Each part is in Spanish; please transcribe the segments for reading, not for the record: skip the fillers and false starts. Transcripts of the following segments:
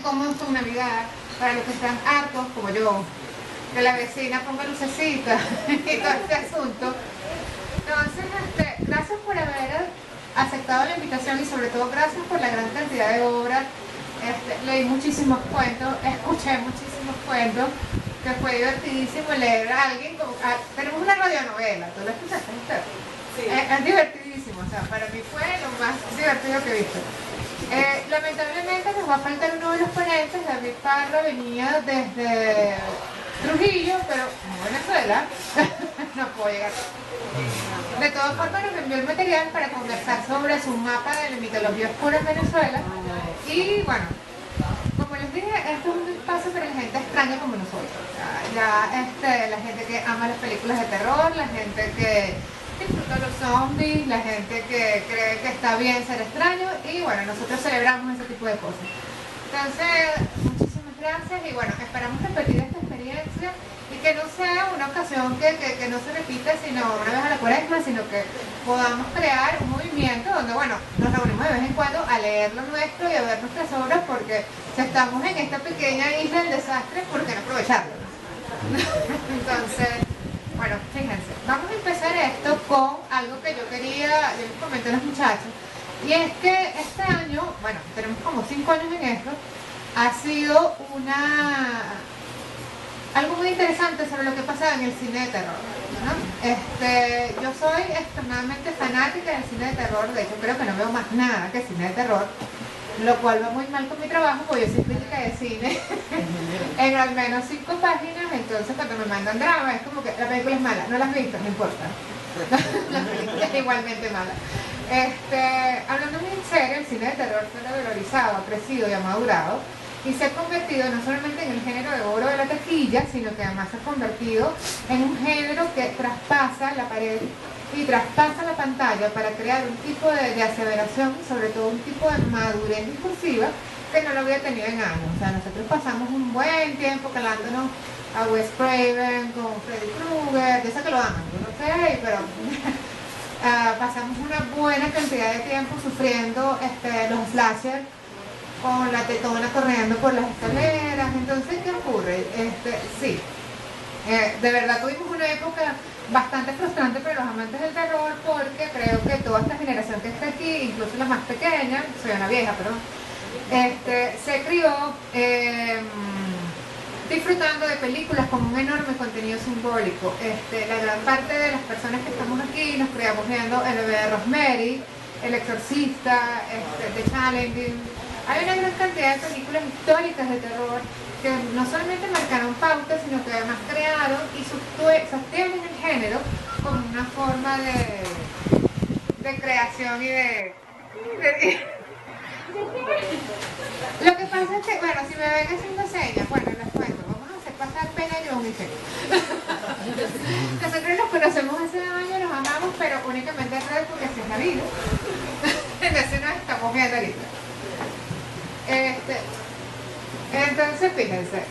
cómodos con Navidad, para los que están hartos, como yo, que la vecina ponga lucecita y todo este asunto. Entonces, gracias por haber aceptado la invitación y sobre todo gracias por la gran cantidad de obras. Leí muchísimos cuentos, escuché muchísimos cuentos, que fue divertidísimo leer a alguien. Tenemos una radionovela, ¿tú la escuchaste, usted? Sí. Es divertidísimo, o sea, para mí fue lo más divertido que he visto. Lamentablemente nos va a faltar uno de los ponentes. David Parra venía desde Trujillo, pero en Venezuela no puedo llegar. De todas formas nos envió el material para conversar sobre su mapa de la mitología oscura en Venezuela. Y bueno, como les dije, esto es un espacio para la gente extraña como nosotros. La gente que ama las películas de terror, la gente que disfruta los zombies, la gente que cree que está bien ser extraño, y bueno, nosotros celebramos ese tipo de cosas. Entonces, muchísimas gracias y bueno, esperamos repetir esta experiencia y que no sea una ocasión que no se repita sino una vez a la cuaresma, sino que podamos crear un movimiento donde bueno, nos reunimos de vez en cuando a leer lo nuestro y a ver nuestras obras, porque si estamos en esta pequeña isla del desastre, ¿por qué no aprovecharlo? Entonces, bueno, fíjense, vamos a empezar esto con algo que yo les comenté a los muchachos, y es que este año, bueno, tenemos como 5 años en esto, ha sido algo muy interesante sobre lo que pasaba en el cine de terror, ¿no? Yo soy extremadamente fanática del cine de terror, de hecho creo que no veo más nada que cine de terror, lo cual va muy mal con mi trabajo, porque yo soy crítica de cine en al menos 5 páginas, entonces cuando me mandan drama es como que la película es mala, no la has visto, no importa. La película es igualmente mala. Hablando muy en serio, el cine de terror fue revalorizado, ha crecido y ha madurado, y se ha convertido no solamente en el género de oro de la taquilla, sino que además se ha convertido en un género que traspasa la pared y traspasa la pantalla para crear un tipo de aseveración y sobre todo un tipo de madurez discursiva que no lo había tenido en años. O sea, nosotros pasamos un buen tiempo calándonos a Wes Craven con Freddy Krueger, yo sé que lo aman, yo no sé, pero pasamos una buena cantidad de tiempo sufriendo los slasher con la tetona corriendo por las escaleras. Entonces, ¿qué ocurre? Sí, de verdad tuvimos una época bastante frustrante para los amantes del terror, porque creo que toda esta generación que está aquí, incluso la más pequeña, soy una vieja, pero se crió disfrutando de películas con un enorme contenido simbólico. La gran parte de las personas que estamos aquí nos criamos viendo El bebé de Rosemary, El exorcista, The Challenging. Hay una gran cantidad de películas históricas de terror que no solamente marcaron pautas, sino que además crearon y sostienen el género como una forma de creación y de... Lo que pasa es que, bueno, si me ven haciendo señas, bueno, les cuento, vamos a hacer pasar pena yo un Michelle. Nosotros nos conocemos hace años, nos amamos, pero únicamente en red, porque así es la vida. Entonces nos estamos viendo ahorita. Entonces, fíjense,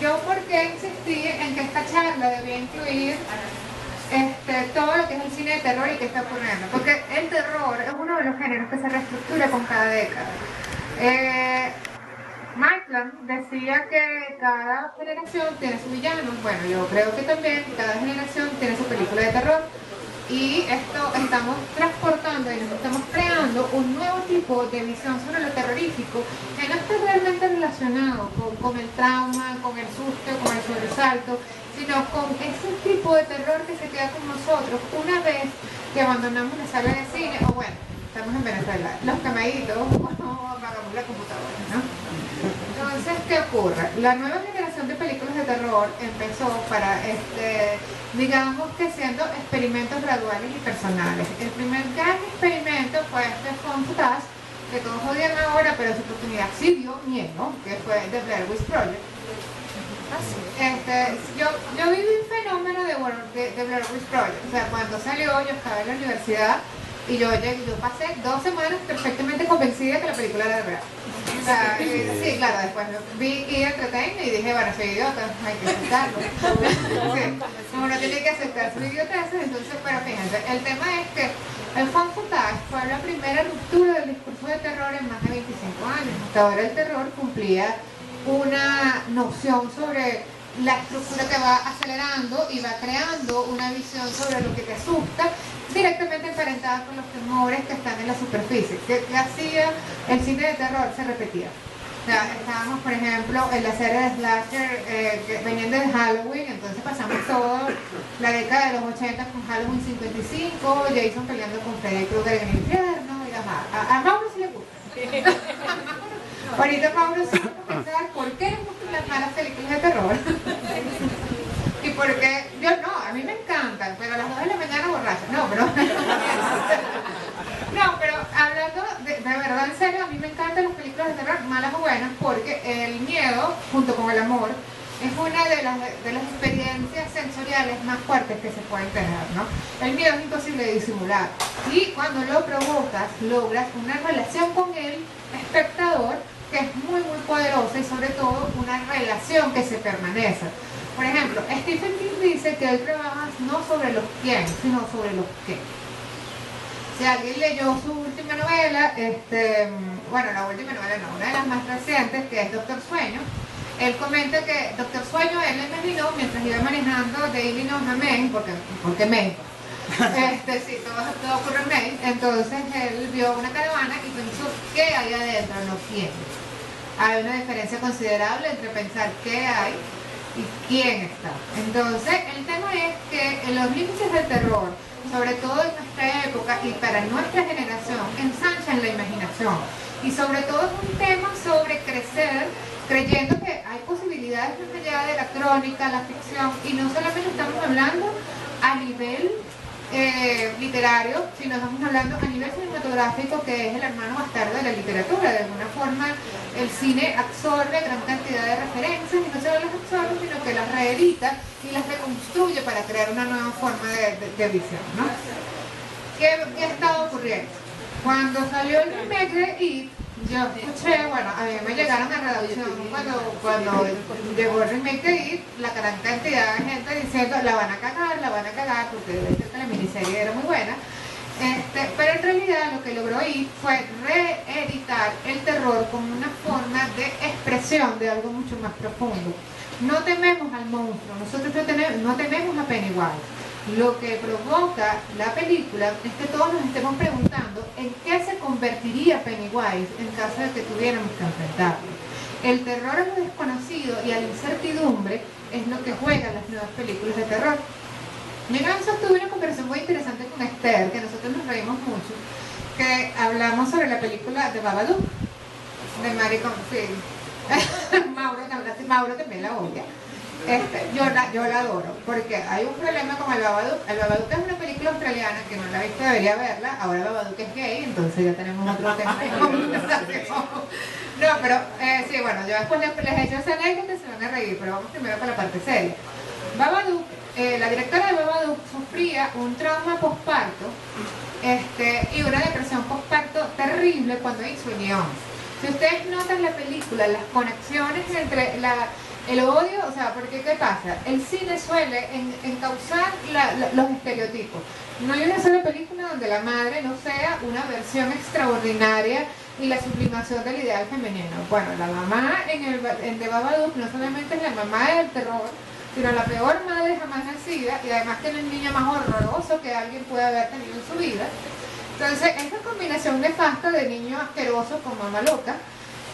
yo por qué insistí en que esta charla debía incluir todo lo que es el cine de terror y qué está ocurriendo, porque el terror es uno de los géneros que se reestructura con cada década. Maitland decía que cada generación tiene su villano. Bueno, yo creo que también cada generación tiene su película de terror, y esto estamos transportando y nos estamos creando un nuevo tipo de visión sobre lo terrorífico que no está realmente relacionado con el trauma, con el susto, con el sobresalto, sino con ese tipo de terror que se queda con nosotros una vez que abandonamos la sala de cine, o bueno, estamos en Venezuela, los camaditos, o apagamos la computadora, ¿no? Entonces, ¿qué ocurre? La nueva generación de películas de terror empezó para, digamos que siendo experimentos graduales y personales. El primer gran experimento fue Found Footage, que todos odian ahora, pero su oportunidad sí dio miedo, que fue The Blair Witch Project. Yo viví un fenómeno de Blair Witch Project. O sea, cuando salió, yo estaba en la universidad y yo pasé 2 semanas perfectamente convencida de que la película era real. O sea, sí, claro, después vi y Entertainment y dije, bueno, soy idiota, hay que aceptarlo. Sí, como no tiene que aceptar su idiotez, entonces, pero fíjense, el tema es que el Found Footage fue la primera ruptura del discurso de terror en más de 25 años. Hasta ahora el terror cumplía una noción sobre la estructura que va acelerando y va creando una visión sobre lo que te asusta, directamente emparentada con los temores que están en la superficie. ¿Qué hacía el cine de terror? Se repetía. O sea, estábamos, por ejemplo, en la serie de Slasher que venían de Halloween, entonces pasamos toda la década de los 80 con Halloween 55, Jason peleando con Freddy Krueger en el infierno, y a Mauro sí le gusta. Ahorita Mauro sí va a pensar por qué nos gustan las malas películas de terror. Y porque yo no, a mí me encantan, pero a las 2 de la mañana borracha. No, pero no, pero hablando de verdad en serio, a mí me encantan las películas de terror, malas o buenas, porque el miedo, junto con el amor, es una de las experiencias sensoriales más fuertes que se pueden tener, ¿no? El miedo es imposible de disimular. Y cuando lo provocas, logras una relación con el espectador que es muy, muy poderosa y sobre todo una relación que se permanece. Por ejemplo, Stephen King dice que él trabaja no sobre los quién, sino sobre los qué. Si alguien leyó su última novela, bueno, la última novela no, una de las más recientes, que es Doctor Sueño, él comenta que Doctor Sueño él lo imaginó mientras iba manejando de Illinois a Maine, porque Maine, sí, todo ocurre en Maine, entonces él vio una caravana y pensó qué hay adentro, no quién. Hay una diferencia considerable entre pensar qué hay y quién está. Entonces, el tema es que en los límites del terror, sobre todo en nuestra época y para nuestra generación, ensanchan la imaginación. Y sobre todo es un tema sobre crecer creyendo que hay posibilidades más allá de la crónica, la ficción, y no solamente estamos hablando a nivel literario, sino estamos hablando a nivel cinematográfico, que es el hermano bastardo de la literatura. De alguna forma el cine absorbe gran cantidad de referencias y no solo las absorbe, sino que las reedita y las reconstruye para crear una nueva forma de visión, ¿no? ¿Qué ha estado ocurriendo? Cuando salió el remake de It, yo escuché, bueno, a mí me llegaron a redacción cuando llegó el remake de It, la gran cantidad de gente diciendo la van a cagar, porque debe ser que la miniserie era muy buena. Pero en realidad lo que logró It fue reeditar el terror como una forma de expresión de algo mucho más profundo. No tememos al monstruo, nosotros no tememos a Pennywise. Lo que provoca la película es que todos nos estemos preguntando en qué se convertiría Pennywise en caso de que tuviéramos que enfrentarlo. El terror a lo desconocido y a la incertidumbre es lo que juegan las nuevas películas de terror. Yo una vez tuve una conversación muy interesante con Esther, que nosotros nos reímos mucho, que hablamos sobre la película de Babadook, de Mary sí. Mauro también la odia. Yo la adoro, porque hay un problema con el Babadook. El Babadook es una película australiana que no la he visto, debería verla. Ahora el Babadook es gay, entonces ya tenemos otro tema de conversación. No, pero sí, bueno, yo después les he hecho esa anécdota y se van a reír, pero vamos primero para la parte seria. Babadook, la directora de Babadook sufría un trauma posparto y una depresión posparto terrible cuando hizo el guión. Si ustedes notan la película, las conexiones entre el odio, o sea, porque ¿qué pasa? El cine suele encauzar los estereotipos. No hay una sola película donde la madre no sea una versión extraordinaria y la sublimación del ideal femenino. Bueno, la mamá en The Babadook no solamente es la mamá del terror, sino la peor madre jamás nacida, y además que es el niño más horroroso que alguien puede haber tenido en su vida. Entonces, esta combinación nefasta de niño asqueroso con mamá loca,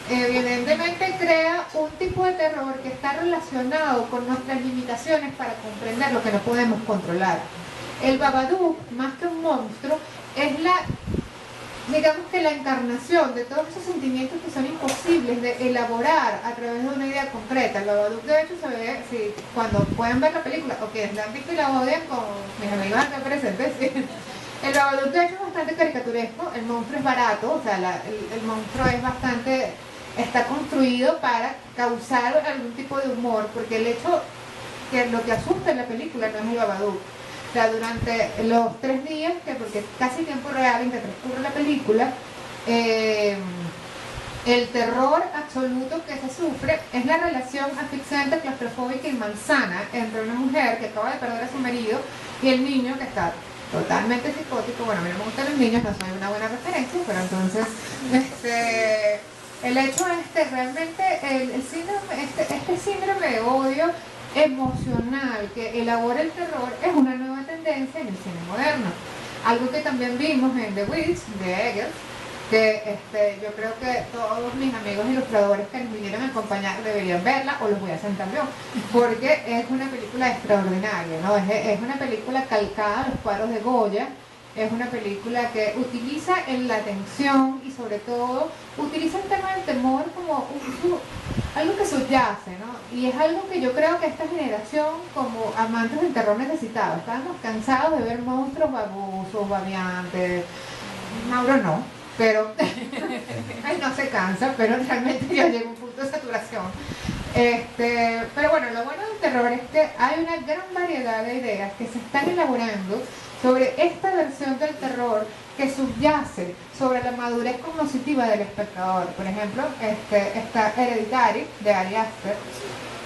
evidentemente crea un tipo de terror que está relacionado con nuestras limitaciones para comprender lo que no podemos controlar. El Babadook, más que un monstruo, es digamos que la encarnación de todos esos sentimientos que son imposibles de elaborar a través de una idea concreta. El Babadook, de hecho, se ve, si cuando pueden ver la película, o que la han visto y la odian, con mis amigos acá presentes, el Babadook, de hecho, es bastante caricaturesco. El monstruo es barato, o sea, el monstruo es bastante... está construido para causar algún tipo de humor, porque el hecho que lo que asusta en la película no es el Babadook. O sea, durante los 3 días, porque es casi tiempo real en que transcurre la película, el terror absoluto que se sufre es la relación asfixiante, claustrofóbica y malsana entre una mujer que acaba de perder a su marido y el niño que está totalmente psicótico. Bueno, a mí no me gustan los niños, no soy una buena referencia, pero entonces el hecho realmente el cine de odio emocional que elabora el terror es una nueva tendencia en el cine moderno. Algo que también vimos en The Witch de Eggers, que yo creo que todos mis amigos ilustradores que nos vinieron a acompañar deberían verla, o los voy a sentar yo, porque es una película extraordinaria, ¿no? Es una película calcada a los cuadros de Goya. Es una película que utiliza en la tensión y sobre todo utiliza el tema del temor como algo que subyace, ¿no? Y es algo que yo creo que esta generación, como amantes del terror, necesitaba. Estábamos cansados de ver monstruos babosos, babeantes. Mauro no, pero él no se cansa, pero realmente ya llega un punto de saturación. Pero bueno, lo bueno del terror es que hay una gran variedad de ideas que se están elaborando sobre esta versión del terror que subyace sobre la madurez cognitiva del espectador. Por ejemplo, está Hereditary de Ari Aster,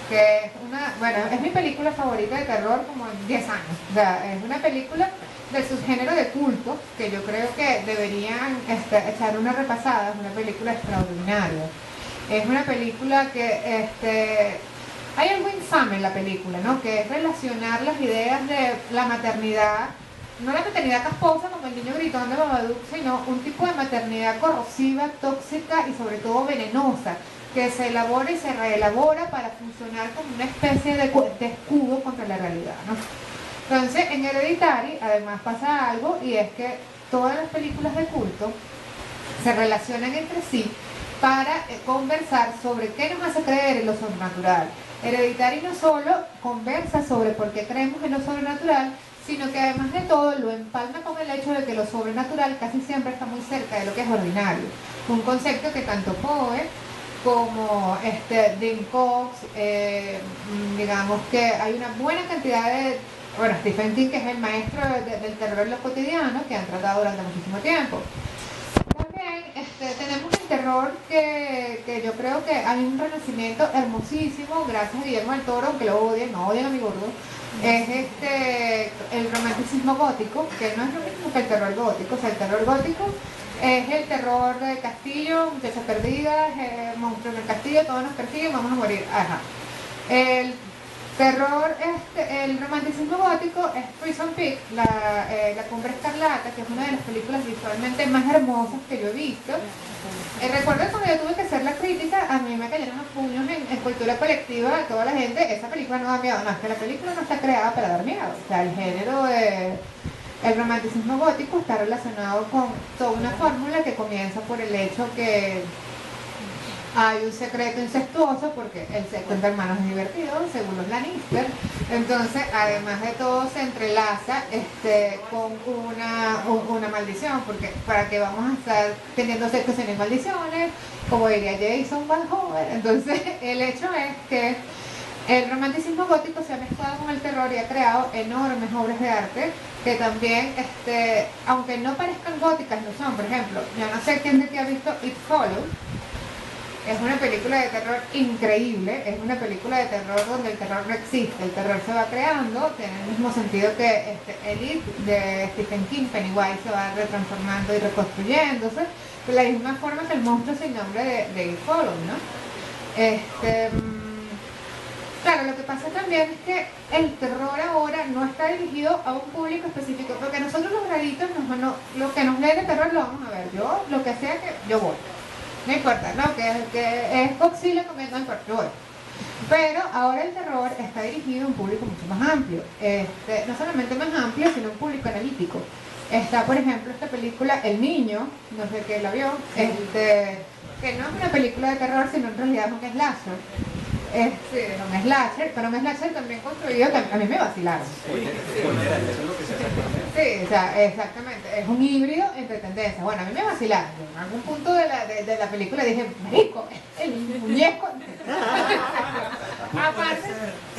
que es es mi película favorita de terror como en 10 años. O sea, es una película del subgénero de culto que yo creo que deberían echar una repasada. Es una película extraordinaria. Es una película que hay algo infame en la película, ¿no? Que es relacionar las ideas de la maternidad, no la maternidad casposa como el niño gritón de Babadook, sino un tipo de maternidad corrosiva, tóxica y sobre todo venenosa, que se elabora y se reelabora para funcionar como una especie de escudo contra la realidad, ¿no? Entonces, en Hereditary, además pasa algo, y es que todas las películas de culto se relacionan entre sí para conversar sobre qué nos hace creer en lo sobrenatural. Hereditary no solo conversa sobre por qué creemos en lo sobrenatural, sino que además de todo lo empalma con el hecho de que lo sobrenatural casi siempre está muy cerca de lo que es ordinario. Un concepto que tanto Poe como Dean Cox, digamos que hay una buena cantidad de... Bueno, Stephen King, que es el maestro del terror en lo cotidiano, que han tratado durante muchísimo tiempo. También tenemos el terror que yo creo que hay un renacimiento hermosísimo, gracias a Guillermo del Toro, aunque lo odien, no odien a mi gordo. Es el romanticismo gótico, que no es lo mismo que el terror gótico. O sea, el terror gótico es el terror de castillo, muchachas perdidas, monstruos en el castillo, todos nos persiguen, vamos a morir. Ajá. El terror, el romanticismo gótico es Prison Peak, la Cumbre Escarlata, que es una de las películas visualmente más hermosas que yo he visto. Recuerdo cuando yo tuve que hacer la crítica, a mí me cayeron los puños en cultura colectiva de toda la gente. Esa película no da miedo, no, es que la película no está creada para dar miedo. O sea, el género el romanticismo gótico está relacionado con toda una fórmula que comienza por el hecho que hay un secreto incestuoso, porque el sexo entre hermanos es divertido, según los Lannister. Entonces, además de todo, se entrelaza con una maldición, porque para que vamos a estar teniendo sexo sin maldiciones, como diría Jason Van Hover. Entonces, el hecho es que el romanticismo gótico se ha mezclado con el terror y ha creado enormes obras de arte que también, aunque no parezcan góticas, no son. Por ejemplo, yo no sé quién de ti ha visto It Follows. Es una película de terror increíble, es una película de terror donde el terror no existe, el terror se va creando, tiene el mismo sentido que el It de Stephen King, Pennywise se va retransformando y reconstruyéndose, de la misma forma que el monstruo sin nombre de It Follows, ¿no? Claro, lo que pasa también es que el terror ahora no está dirigido a un público específico, porque nosotros los graditos, lo que nos lee de terror lo vamos a ver, yo, lo que sea que yo voy. No importa, no, que es Godzilla comiendo, no importa, yo voy. Pero ahora el terror está dirigido a un público mucho más amplio. No solamente más amplio, sino un público analítico. Está, por ejemplo, esta película El Niño, no sé qué la vio, que no es una película de terror, sino en realidad es un slasher. Un slasher, pero un slasher también construido que a mí me vacilaron. Sí, o sea, exactamente, es un híbrido entre tendencias. Bueno, a mí me vacilaron. En algún punto de la película dije, marico, el muñeco. Aparte,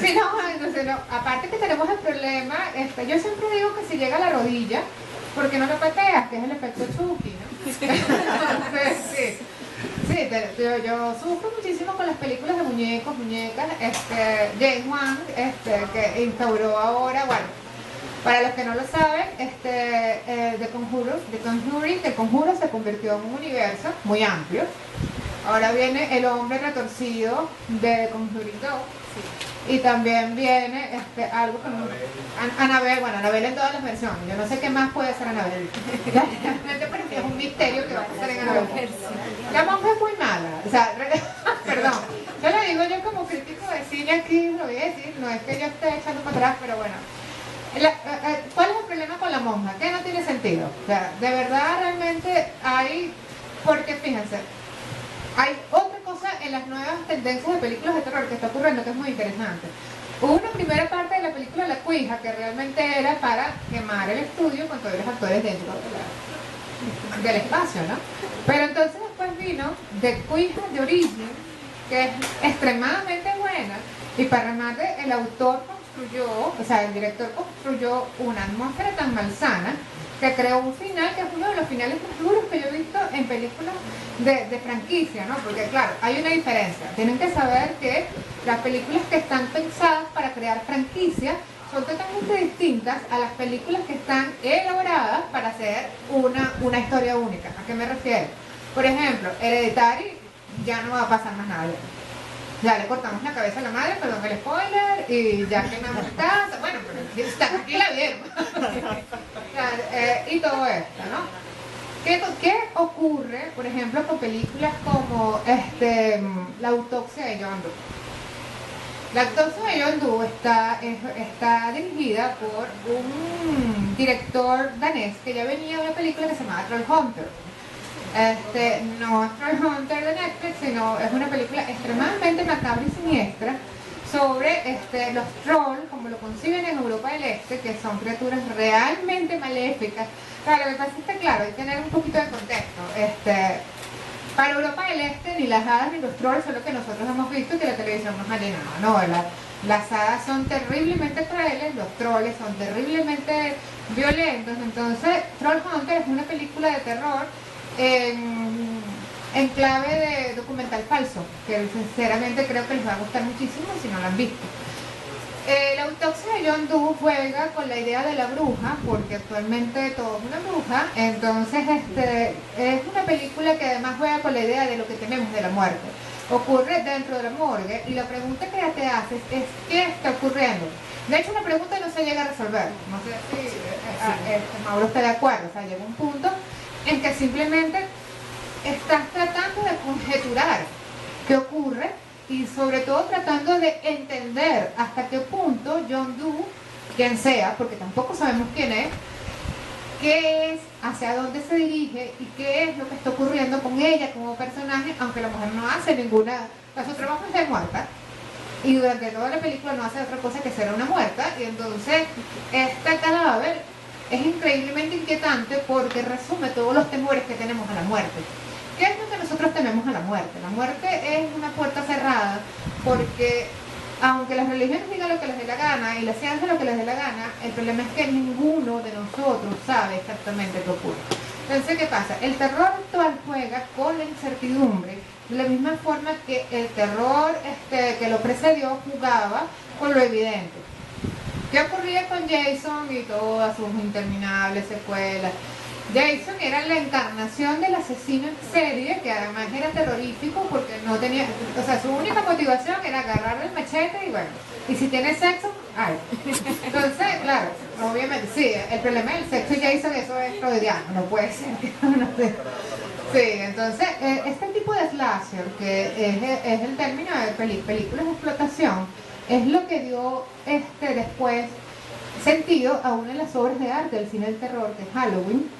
sí, no, aparte que tenemos el problema, yo siempre digo que si llega a la rodilla, ¿por qué no lo pateas? Que es el efecto Chucky, ¿no? Entonces, sí. Sí, yo sufro muchísimo con las películas de muñecos, muñecas. James Wan, que instauró ahora, bueno, para los que no lo saben, The Conjuring, El Conjuro se convirtió en un universo muy amplio, Ahora viene El hombre retorcido de Conjuring 2. Y también viene algo que no... Annabelle, bueno, Annabelle en todas las versiones. Yo no sé qué más puede ser Annabelle. Realmente para mí es un misterio que va a pasar en Annabelle. La monja es muy mala. O sea, perdón. Yo lo digo yo como crítico de cine aquí, lo voy a decir. No es que yo esté echando para atrás, pero bueno. ¿Cuál es el problema con la monja? Que no tiene sentido. O sea, de verdad realmente hay... Porque fíjense, hay otra cosa en las nuevas tendencias de películas de terror que está ocurriendo que es muy interesante. Hubo una primera parte de la película La Cuija que realmente era para quemar el estudio con todos los actores dentro del espacio, ¿no? Pero entonces después vino The Cuija de Origen, que es extremadamente buena, y para remate el autor construyó, o sea, el director construyó una atmósfera tan malsana que creó un final que es uno de los finales más duros que yo he visto en películas de franquicia, ¿no? Porque claro, hay una diferencia. Tienen que saber que las películas que están pensadas para crear franquicias son totalmente distintas a las películas que están elaboradas para hacer una historia única. ¿A qué me refiero? Por ejemplo, Hereditary ya no va a pasar más nada. Ya le cortamos la cabeza a la madre, perdón el spoiler, y ya quemamos casa. Bueno, pero está aquí la vieron. Y todo esto, ¿no? ¿Qué ocurre, por ejemplo, con películas como La autopsia de John Doe? La autopsia de John Doe está dirigida por un director danés que ya venía de una película que se llamaba Trollhunter. No es Trollhunter de Netflix, sino es una película extremadamente macabra y siniestra sobre los trolls, como lo conciben en Europa del Este, que son criaturas realmente maléficas. Claro, lo que pasa es que, claro, hay que tener un poquito de contexto. Para Europa del Este, ni las hadas ni los trolls son lo que nosotros hemos visto y que la televisión nos ha llenado. No, las hadas son terriblemente crueles, los trolls son terriblemente violentos. Entonces, Trollhunter es una película de terror en clave de documental falso, que sinceramente creo que les va a gustar muchísimo si no lo han visto. La autopsia de John Doe juega con la idea de la bruja, porque actualmente todo es una bruja, entonces es una película que además juega con la idea de lo que tememos de la muerte. Ocurre dentro de la morgue y la pregunta que te haces es ¿qué está ocurriendo? De hecho, la pregunta no se llega a resolver. No sé si Mauro está de acuerdo, o sea, llega un punto en que simplemente estás tratando de conjeturar qué ocurre y sobre todo tratando de entender hasta qué punto John Doe, quien sea, porque tampoco sabemos quién es, qué es, hacia dónde se dirige y qué es lo que está ocurriendo con ella como personaje, aunque la mujer no hace ninguna, su trabajo es de muerta y durante toda la película no hace otra cosa que ser una muerta, y entonces este cadáver es increíblemente inquietante porque resume todos los temores que tenemos a la muerte. ¿Qué es lo que nosotros tememos a la muerte? La muerte es una puerta cerrada porque aunque las religiones digan lo que les dé la gana y la ciencia lo que les dé la gana, el problema es que ninguno de nosotros sabe exactamente qué ocurre. Entonces, ¿qué pasa? El terror actual juega con la incertidumbre de la misma forma que el terror que lo precedió jugaba con lo evidente. ¿Qué ocurría con Jason y todas sus interminables secuelas? Jason era la encarnación del asesino en serie, que además era terrorífico porque no tenía, o sea, su única motivación era agarrar el machete y bueno, y si tiene sexo, ay. Entonces, claro, obviamente, sí, el problema del sexo y Jason, eso es freudiano, no puede ser que no sé. Sí, entonces, este tipo de slasher, que es el término de películas de explotación, es lo que dio después sentido a una de las obras de arte del cine del terror, que es Halloween,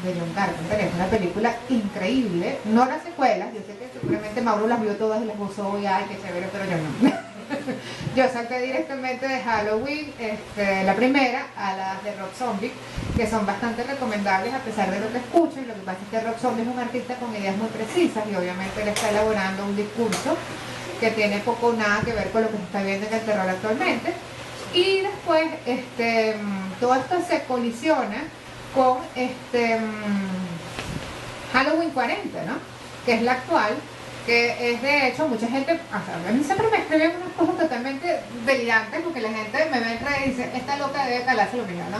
de John Carpenter. Es una película increíble, no las secuelas, yo sé que seguramente Mauro las vio todas y las gozó y ay, qué chévere, pero yo no. Yo salté directamente de Halloween, la primera, a las de Rob Zombie, que son bastante recomendables a pesar de lo que escucho, y lo que pasa es que Rob Zombie es un artista con ideas muy precisas y obviamente él está elaborando un discurso que tiene poco o nada que ver con lo que se está viendo en el terror actualmente. Y después todo esto se colisiona con Halloween 40, ¿no? Que es la actual, que es de hecho mucha gente, o sea, a mí siempre me escriben unas cosas totalmente delirantes porque la gente me ve y dice, esta loca debe calarse lo mío, ¿no?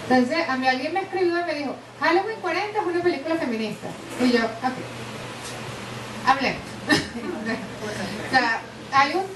Entonces a mí alguien me escribió y me dijo, Halloween 40 es una película feminista, y yo, ok, hablemos. O sea, hay un